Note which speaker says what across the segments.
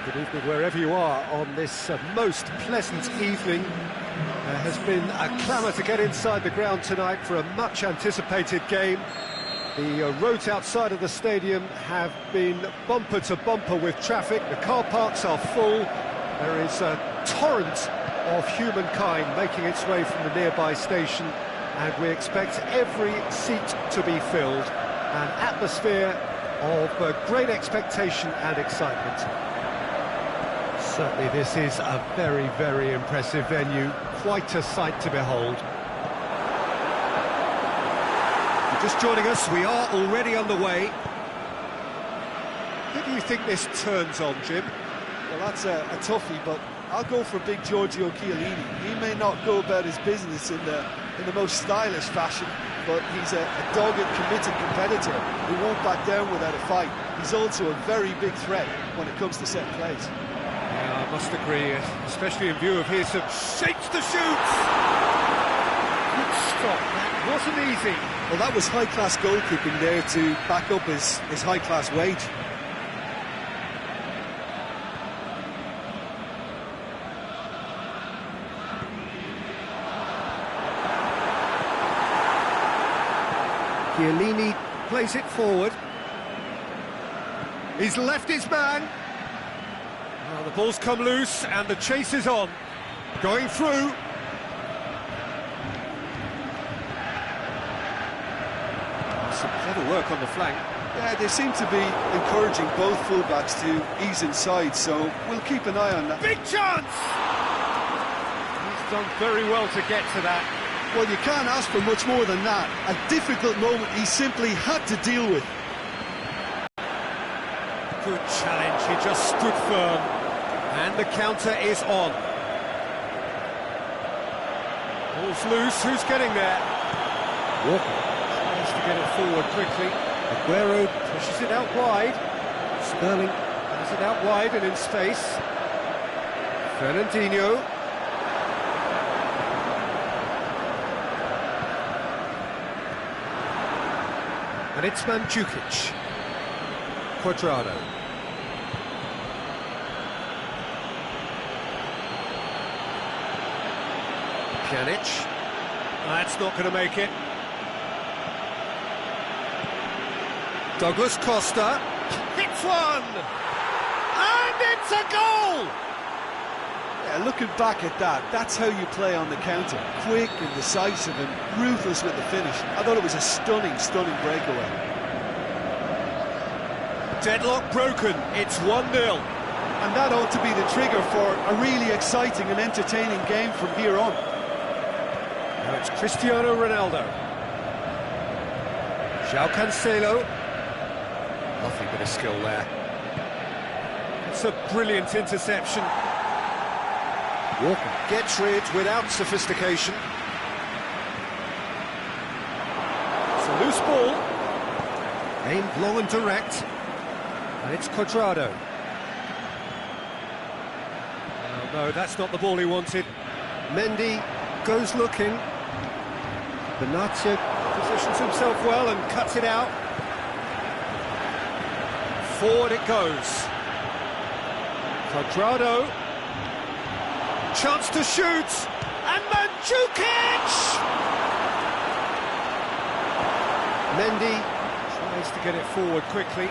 Speaker 1: Good evening wherever you are on this most pleasant evening. There has been a clamour to get inside the ground tonight for a much anticipated game. The roads outside of the stadium have been bumper to bumper with traffic. The car parks are full. There is a torrent of humankind making its way from the nearby station, and we expect every seat to be filled. An atmosphere of great expectation and excitement. Certainly this is a very, very impressive venue, quite a sight to behold. If you're just joining us, we are already underway. Who do you think this turns on, Jim?
Speaker 2: Well, that's a toughie, but I'll go for big Giorgio Chiellini. He may not go about his business in the most stylish fashion, but he's a dogged, committed competitor who won't back down without a fight. He's also a very big threat when it comes to set plays.
Speaker 1: Yeah, I must agree, especially in view of his shapes to shoot. Good stop, that wasn't easy.
Speaker 2: Well, that was high-class goalkeeping there to back up his high-class wage.
Speaker 1: Chiellini plays it forward. He's left his man. Well, the ball's come loose and the chase is on. Going through. Some clever work on the flank.
Speaker 2: Yeah, they seem to be encouraging both fullbacks to ease inside, so we'll keep an eye on that.
Speaker 1: Big chance! He's done very well to get to that.
Speaker 2: Well, you can't ask for much more than that. A difficult moment he simply had to deal with.
Speaker 1: Good challenge, he just stood firm. And the counter is on. Ball's loose, who's getting there? Walker tries to get it forward quickly. Aguero pushes it out wide. Sterling has it out wide and in space. Fernandinho. And it's Mandzukic. Cuadrado. Pjanic. That's not going to make it. Douglas Costa. Hits one! And it's a goal!
Speaker 2: Yeah, looking back at that, that's how you play on the counter. Quick and decisive and ruthless with the finish. I thought it was a stunning, stunning breakaway.
Speaker 1: Deadlock broken, it's 1-0.
Speaker 2: And that ought to be the trigger for a really exciting and entertaining game from here on.
Speaker 1: Now it's Cristiano Ronaldo. João Cancelo. Lovely bit of skill there. It's a brilliant interception. Walker gets rid without sophistication. It's a loose ball. Aimed long and direct. And it's Cuadrado. Oh, no, that's not the ball he wanted. Mendy goes looking. Benatia positions himself well and cuts it out. Forward it goes. Cuadrado. Chance to shoot. And Mandzukic! Mendy tries to get it forward quickly.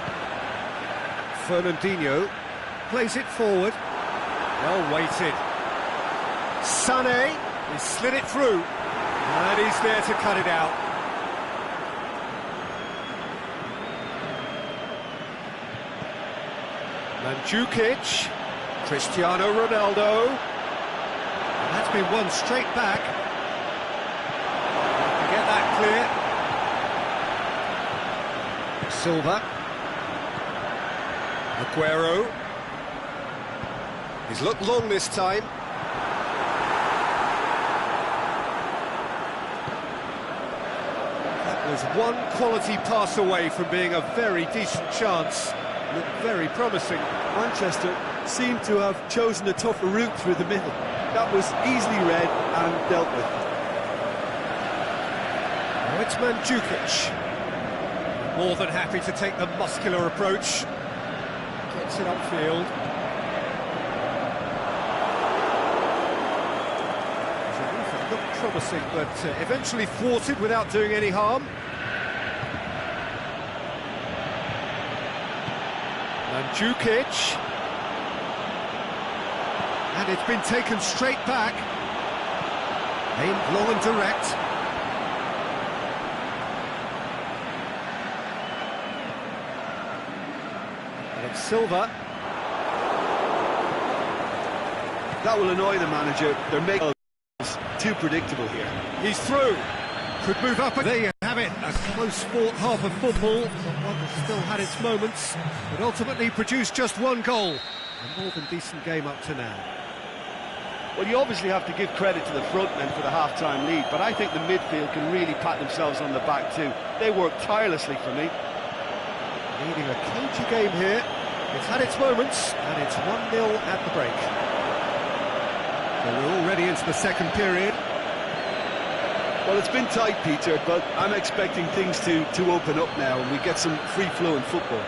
Speaker 1: Fernandinho plays it forward. Well weighted. Sané, he slid it through. And he's there to cut it out. Mandzukic, Cristiano Ronaldo. And that's been won straight back. Get that clear. Silva. Aguero. He's looked long this time. That was one quality pass away from being a very decent chance. Looked very promising.
Speaker 2: Manchester seemed to have chosen a tougher route through the middle. That was easily read and dealt with.
Speaker 1: Now it's Mandzukic. More than happy to take the muscular approach. Gets it upfield. promising, but eventually thwarted without doing any harm. Mandzukic. And it's been taken straight back. Aimed long and direct. And it's Silva.
Speaker 2: That will annoy the manager. They're making it too predictable here.
Speaker 1: He's through. Could move up. There you have it. A close fought half of football. One that still had its moments, but ultimately produced just one goal. A more than decent game up to now.
Speaker 2: Well, you obviously have to give credit to the front men for the half-time lead, but I think the midfield can really pat themselves on the back too. They work tirelessly for me.
Speaker 1: Leading a cagey game here. It's had its moments, and it's 1-0 at the break. So we're already into the second period.
Speaker 2: Well, it's been tight, Peter, but I'm expecting things to open up now and we get some free-flowing football.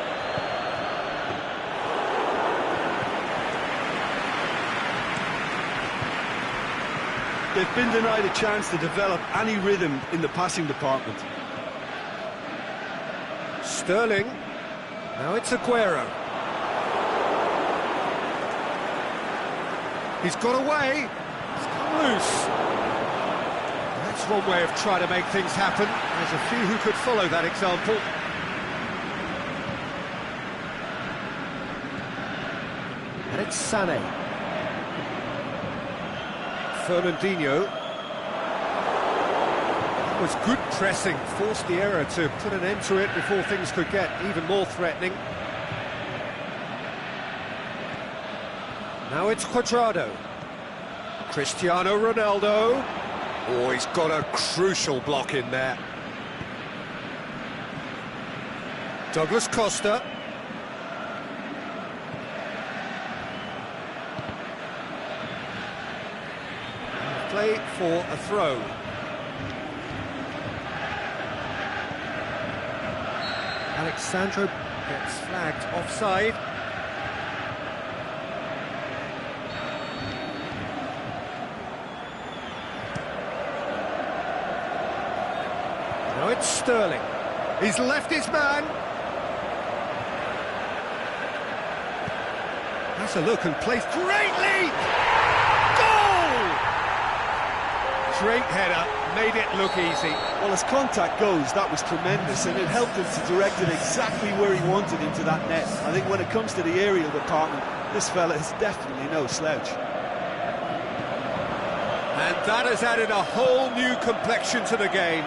Speaker 2: They've been denied a chance to develop any rhythm in the passing department.
Speaker 1: Sterling. Now it's Aguero. He's got away. He's come loose. That's one way of trying to make things happen. There's a few who could follow that example. And it's Sané. Fernandinho. That was good pressing, forced the error to put an end to it before things could get even more threatening. Now it's Cuadrado. Cristiano Ronaldo. Oh, he's got a crucial block in there. Douglas Costa. Play for a throw. Alexandro gets flagged offside. Now it's Sterling. He's left his man. That's a look and plays. Great leap! Great header, made it look easy.
Speaker 2: Well, as contact goes, that was tremendous, and it helped him to direct it exactly where he wanted into that net. I think when it comes to the aerial department, this fella is definitely no slouch.
Speaker 1: And that has added a whole new complexion to the game.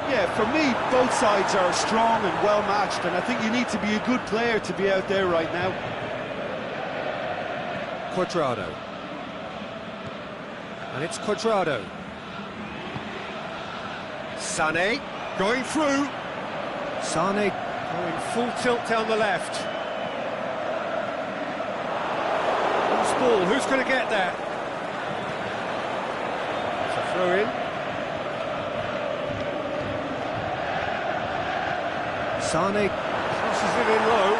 Speaker 2: Yeah, for me, both sides are strong and well-matched, and I think you need to be a good player to be out there right now.
Speaker 1: Cuadrado. And it's Cuadrado. Sané going through. Sané going full tilt down the left. Loose ball, who's going to get there? It's a throw in. Sané crosses it in low.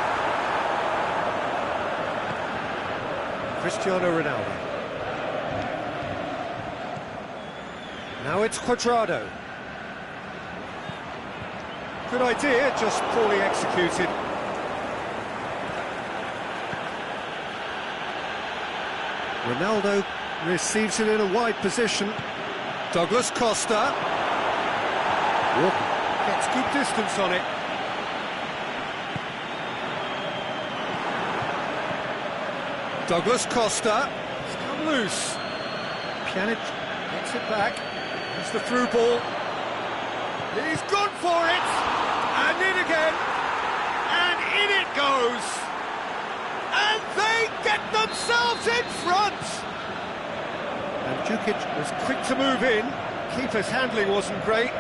Speaker 1: Cristiano Ronaldo. Now it's Cuadrado. Good idea, just poorly executed. Ronaldo receives it in a wide position. Douglas Costa. Walker gets good distance on it. Douglas Costa. It's come loose. Pjanic gets it back. There's the through ball. He's gone for it! And in again! And in it goes! And they get themselves in front! And Mandzukic was quick to move in. Keeper's handling wasn't great.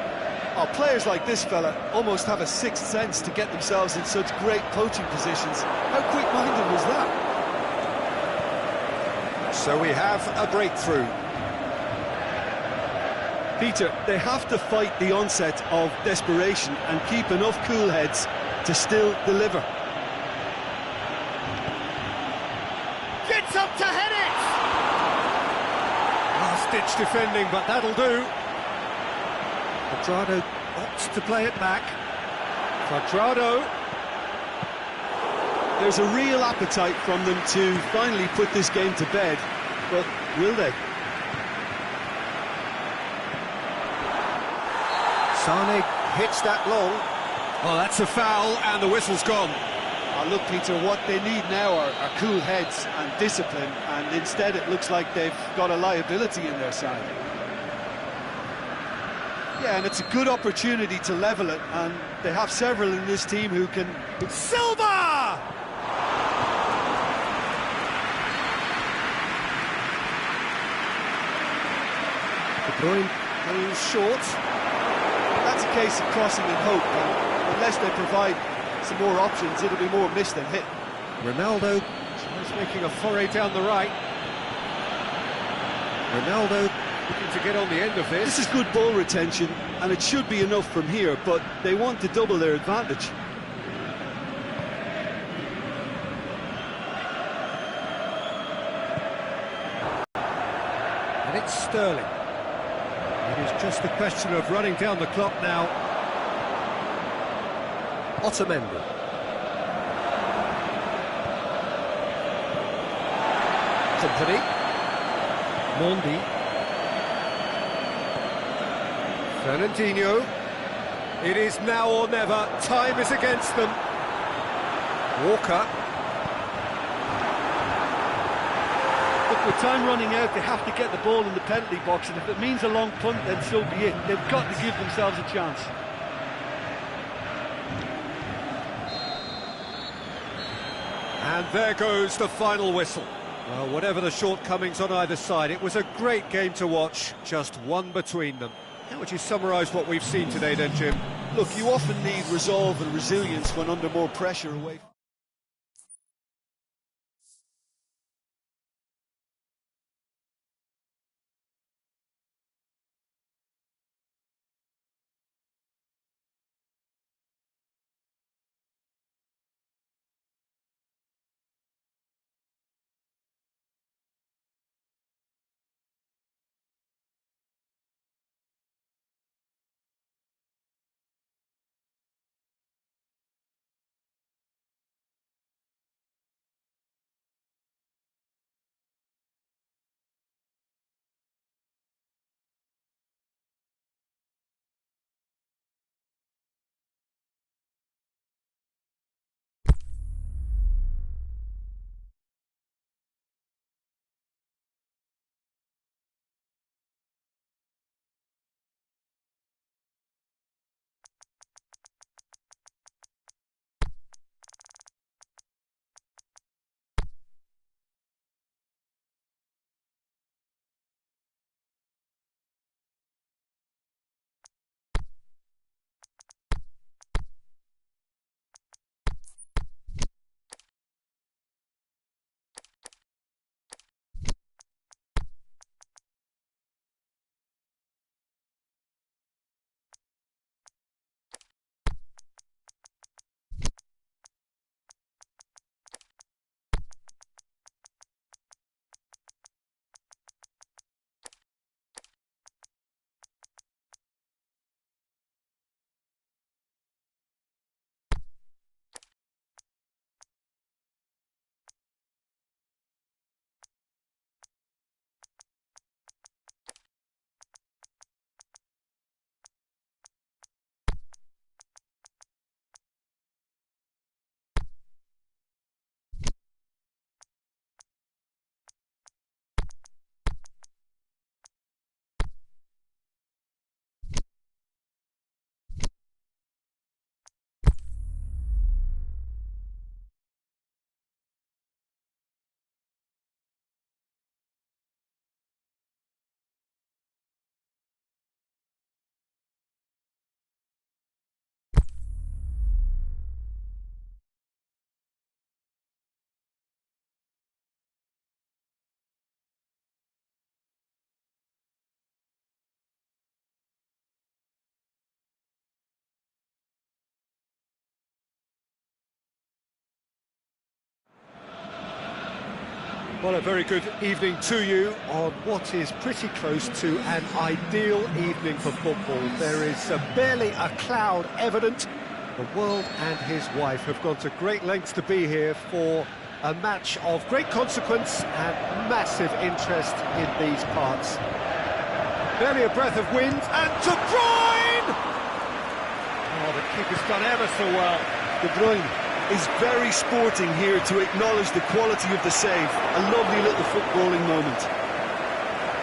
Speaker 2: Oh, players like this fella almost have a sixth sense to get themselves in such great coaching positions. How quick-minded was that?
Speaker 1: So we have a breakthrough.
Speaker 2: Peter, they have to fight the onset of desperation and keep enough cool heads to still deliver.
Speaker 1: Gets up to head it! Last-ditch defending, but that'll do. Quadrado opts to play it back. Quadrado.
Speaker 2: There's a real appetite from them to finally put this game to bed, but will they?
Speaker 1: Sane hits that long. Oh, that's a foul, and the whistle's gone.
Speaker 2: Look, Peter, what they need now are cool heads and discipline, and instead it looks like they've got a liability in their side. Yeah, and it's a good opportunity to level it, and they have several in this team who can...
Speaker 1: Silva! De Bruyne going short.
Speaker 2: That's a case of crossing in hope, and unless they provide some more options, it'll be more miss than hit.
Speaker 1: Ronaldo is making a foray down the right. Ronaldo looking to get on the end of this.
Speaker 2: This is good ball retention, and it should be enough from here, but they want to double their advantage.
Speaker 1: And it's Sterling. It is just a question of running down the clock now. Otamendi. Company. Mondi. Fernandinho. It is now or never. Time is against them. Walker.
Speaker 2: Look, with time running out, they have to get the ball in the penalty box, and if it means a long punt, then so be it. They've got to give themselves a chance.
Speaker 1: And there goes the final whistle. Well, whatever the shortcomings on either side, it was a great game to watch, just one between them. How would you summarise what we've seen today then, Jim?
Speaker 2: Look, you often need resolve and resilience when under more pressure away
Speaker 1: Well, a very good evening to you on what is pretty close to an ideal evening for football. There is barely a cloud evident. The world and his wife have gone to great lengths to be here for a match of great consequence and massive interest in these parts. Barely a breath of wind, and De Bruyne! Oh, the keeper's done ever so well.
Speaker 2: De Bruyne is very sporting here to acknowledge the quality of the save. A lovely little footballing moment.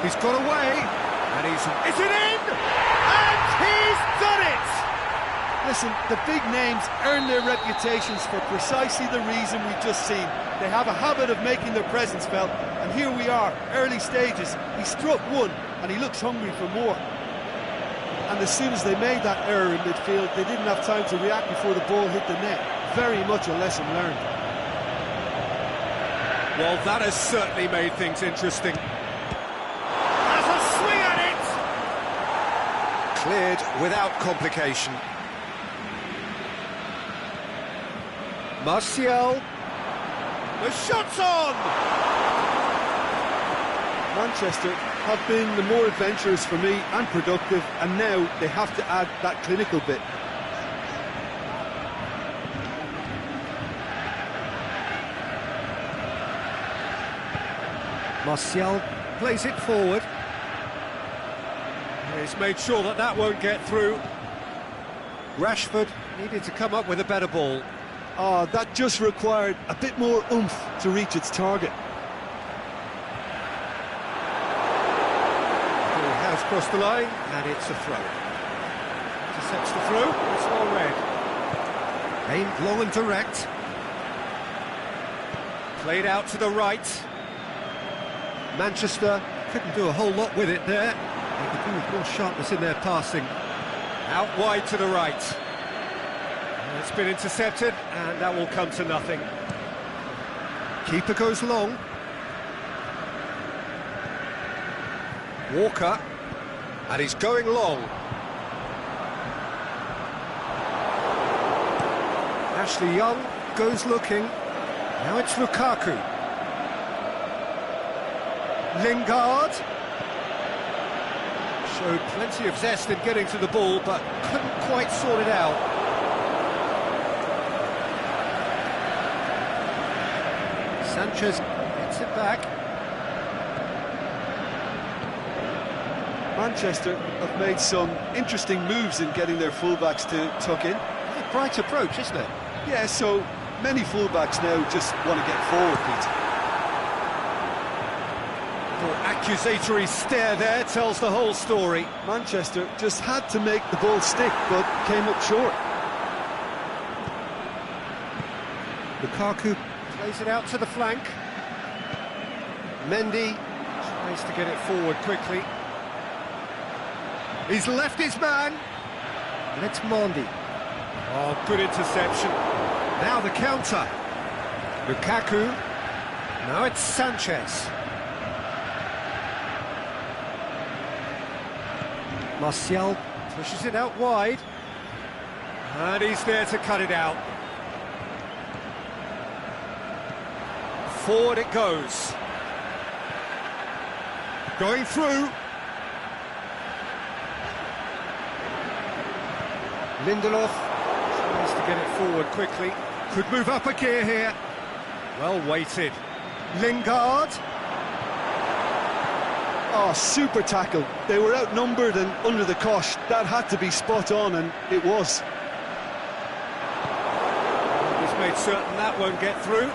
Speaker 1: He's got away, and is it in? And he's done it!
Speaker 2: Listen, the big names earn their reputations for precisely the reason we've just seen. They have a habit of making their presence felt, and here we are, early stages. He struck one, and he looks hungry for more. And as soon as they made that error in midfield, they didn't have time to react before the ball hit the net. Very much a lesson learned.
Speaker 1: Well, that has certainly made things interesting. Has a swing at it! Cleared without complication. Martial. The shot's on!
Speaker 2: Manchester have been the more adventurous for me and productive, and now they have to add that clinical bit.
Speaker 1: Martial plays it forward. He's made sure that that won't get through. Rashford needed to come up with a better ball.
Speaker 2: Oh, that just required a bit more oomph to reach its target.
Speaker 1: Ball has crossed the line, and it's a throw. Intercepts the throw, it's all red. Aimed long and direct. Played out to the right. Manchester couldn't do a whole lot with it there. They could do with more sharpness in their passing. Out wide to the right. It's been intercepted, and that will come to nothing. Keeper goes long. Walker, and he's going long. Ashley Young goes looking. Now it's Lukaku. Lingard showed plenty of zest in getting to the ball, but couldn't quite sort it out. Sanchez gets it back.
Speaker 2: Manchester have made some interesting moves in getting their fullbacks to tuck in.
Speaker 1: A bright approach, isn't it?
Speaker 2: Yeah, so many fullbacks now just want to get forward, Pete.
Speaker 1: The accusatory stare there tells the whole story.
Speaker 2: Manchester just had to make the ball stick, but came up short.
Speaker 1: Lukaku plays it out to the flank. Mendy tries to get it forward quickly. He's left his man. And it's Mendy. Oh, good interception. Now the counter. Lukaku. Now it's Sanchez. Martial pushes it out wide. And he's there to cut it out. Forward it goes. Going through. Lindelof tries to get it forward quickly. Could move up a gear here. Well weighted. Lingard.
Speaker 2: Oh, super tackle. They were outnumbered and under the cosh. That had to be spot on, and it was.
Speaker 1: He's made certain that won't get through.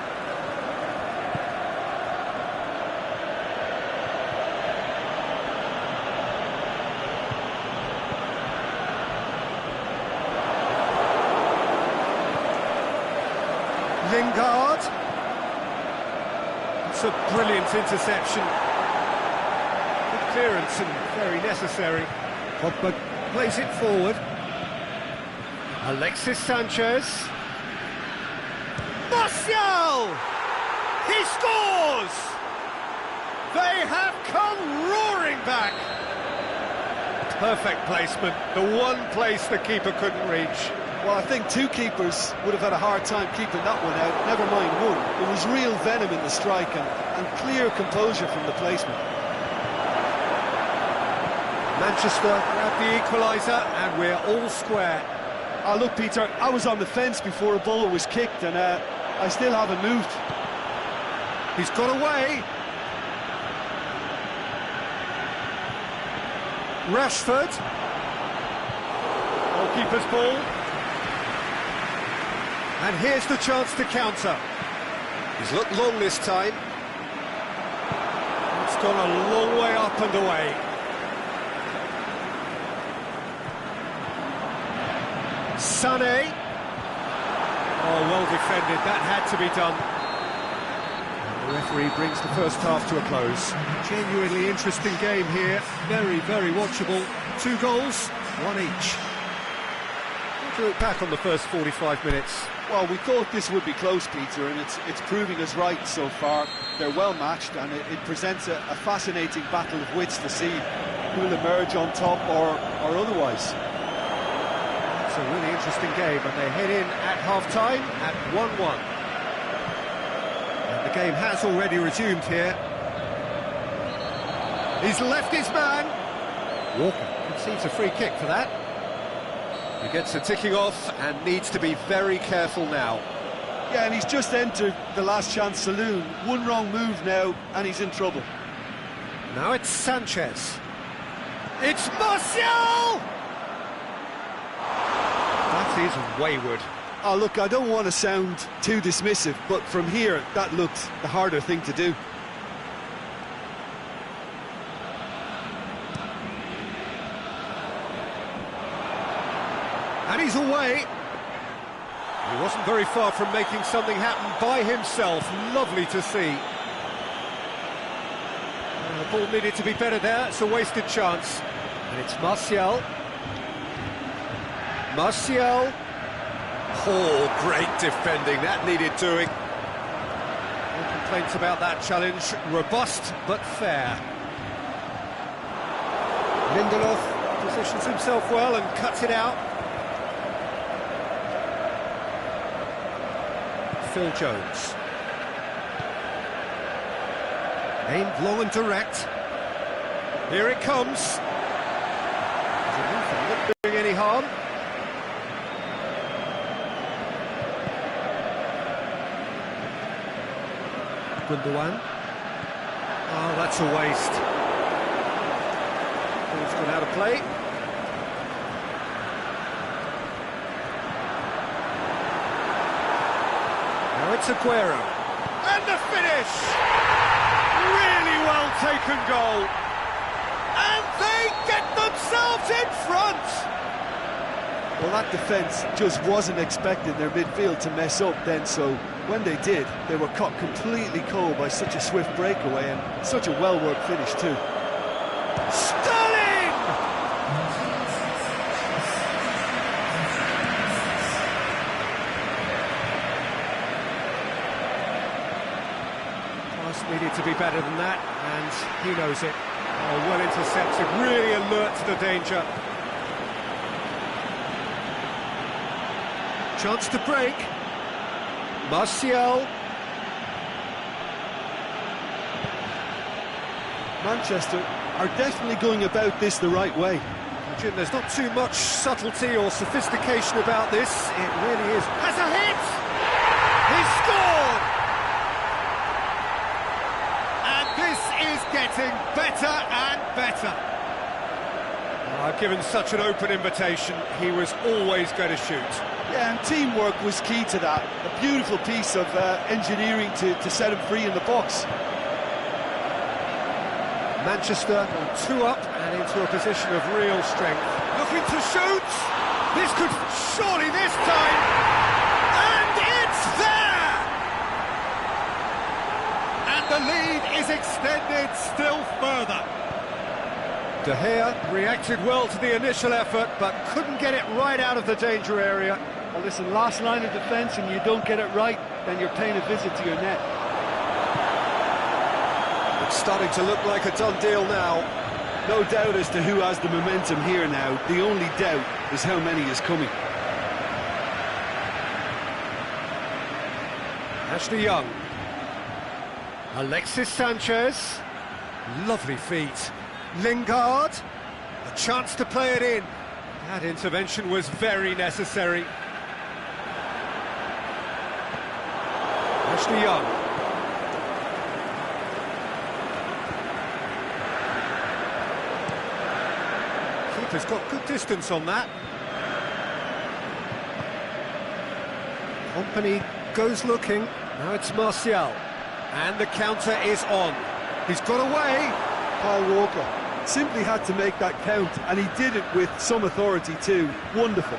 Speaker 1: Lingard. It's a brilliant interception. Good clearance and very necessary. Pogba plays it forward. Alexis Sanchez. Martial! He scores! They have come roaring back. Perfect placement, the one place the keeper couldn't reach.
Speaker 2: Well, I think two keepers would have had a hard time keeping that one out, never mind one. There was real venom in the strike, and and clear composure from the placement.
Speaker 1: Manchester grab the equaliser, and we're all square.
Speaker 2: Oh, look, Peter, I was on the fence before a ball was kicked, and I still haven't moved.
Speaker 1: He's got away. Rashford. Goalkeeper's ball. And here's the chance to counter. He's looked long this time. It's gone a long way up and away. Sané. Oh, well defended. That had to be done. And the referee brings the first half to a close. Genuinely interesting game here. Very, very watchable. 2 goals, 1 each. What do you look back on the first 45 minutes?
Speaker 2: Well, we thought this would be close, Peter, and it's proving us right so far. They're well matched, and it presents a fascinating battle of wits to see who will emerge on top or otherwise.
Speaker 1: It's a really interesting game, and they head in at half-time at 1-1. And the game has already resumed here. He's left his man. Walker concedes a free kick for that. He gets it ticking off and needs to be very careful now.
Speaker 2: Yeah, and he's just entered the last chance saloon. One wrong move now, and he's in trouble.
Speaker 1: Now it's Sanchez. It's Martial! That is wayward.
Speaker 2: Oh, look, I don't want to sound too dismissive, but from here, that looked the harder thing to do.
Speaker 1: And he's away. He wasn't very far from making something happen by himself. Lovely to see. The ball needed to be better there. It's a wasted chance. And it's Martial. Martial. Oh, great defending. That needed doing. No complaints about that challenge. Robust, but fair. Lindelof positions himself well and cuts it out. Phil Jones. Aimed long and direct. Here it comes. Not doing any harm. Gundogan. Oh, that's a waste. Ball's gone out of play. Now it's Aguero. And the finish! Really well taken goal. And they get themselves in front!
Speaker 2: Well, that defence just wasn't expecting their midfield to mess up then, so when they did, they were caught completely cold by such a swift breakaway and such a well-worked finish too.
Speaker 1: Sterling! Pass needed to be better than that, and he knows it. Oh, well intercepted, really alert to the danger. Chance to break. Martial.
Speaker 2: Manchester are definitely going about this the right way.
Speaker 1: Jim, there's not too much subtlety or sophistication about this. It really is. Has a hit! He scored! And this is getting better and better. I've given such an open invitation. He was always going to shoot.
Speaker 2: Yeah, and teamwork was key to that. A beautiful piece of engineering to set him free in the box.
Speaker 1: Manchester 2 up and into a position of real strength. Looking to shoot! This could surely this time! And it's there! And the lead is extended still further. De Gea reacted well to the initial effort, but couldn't get it right out of the danger area.
Speaker 2: Well, listen, last line of defence, and you don't get it right, then you're paying a visit to your net.
Speaker 1: It's starting to look like a done deal now.
Speaker 2: No doubt as to who has the momentum here now. The only doubt is how many is coming.
Speaker 1: Ashley Young. Alexis Sanchez. Lovely feet. Lingard. A chance to play it in. That intervention was very necessary. Ashley Young. Keeper's got good distance on that. Company goes looking. Now it's Martial. And the counter is on. He's got away.
Speaker 2: Kyle Walker simply had to make that count, and he did it with some authority too. Wonderful.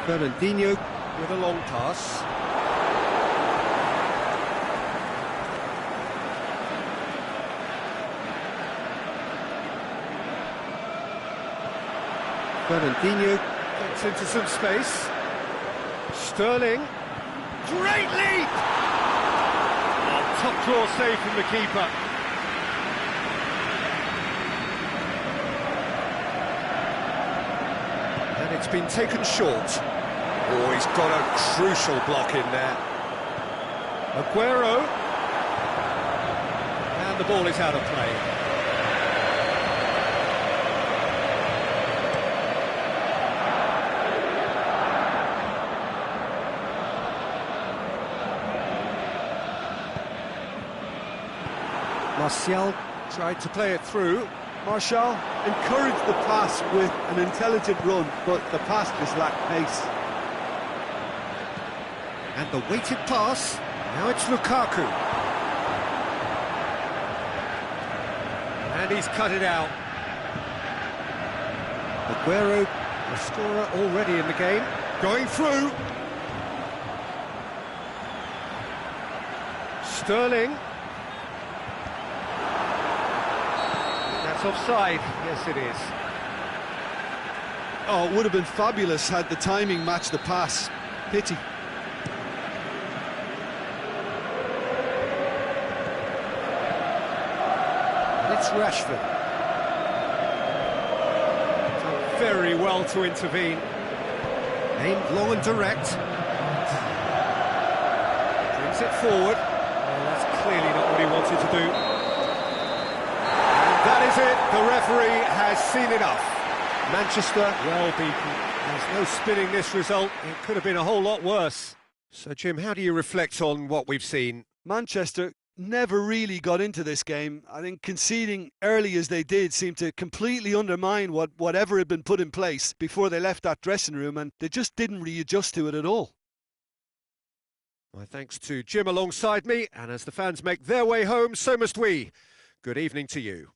Speaker 1: Fernandinho with a long pass. Fernandinho gets into some space. Sterling. Great leap! Oh, top draw save from the keeper. And it's been taken short. Oh, he's got a crucial block in there. Aguero. And the ball is out of play. Martial tried to play it through.
Speaker 2: Martial encouraged the pass with an intelligent run, but the pass just lacked pace.
Speaker 1: And the weighted pass, now it's Lukaku. And he's cut it out. Aguero, the scorer already in the game, going through. Sterling. That's offside, yes it is.
Speaker 2: Oh, it would have been fabulous had the timing matched the pass. Pity.
Speaker 1: It's Rashford. Done very well to intervene. Aimed long and direct. Brings it forward. Oh, that's clearly not what he wanted to do. And that is it. The referee has seen enough. Manchester, well beaten. There's no spinning this result. It could have been a whole lot worse. So, Jim, how do you reflect on what we've seen?
Speaker 2: Manchester never really got into this game. I think conceding early as they did seemed to completely undermine whatever had been put in place before they left that dressing room, and they just didn't readjust to it at all.
Speaker 1: My thanks to Jim alongside me, and as the fans make their way home, so must we. Good evening to you.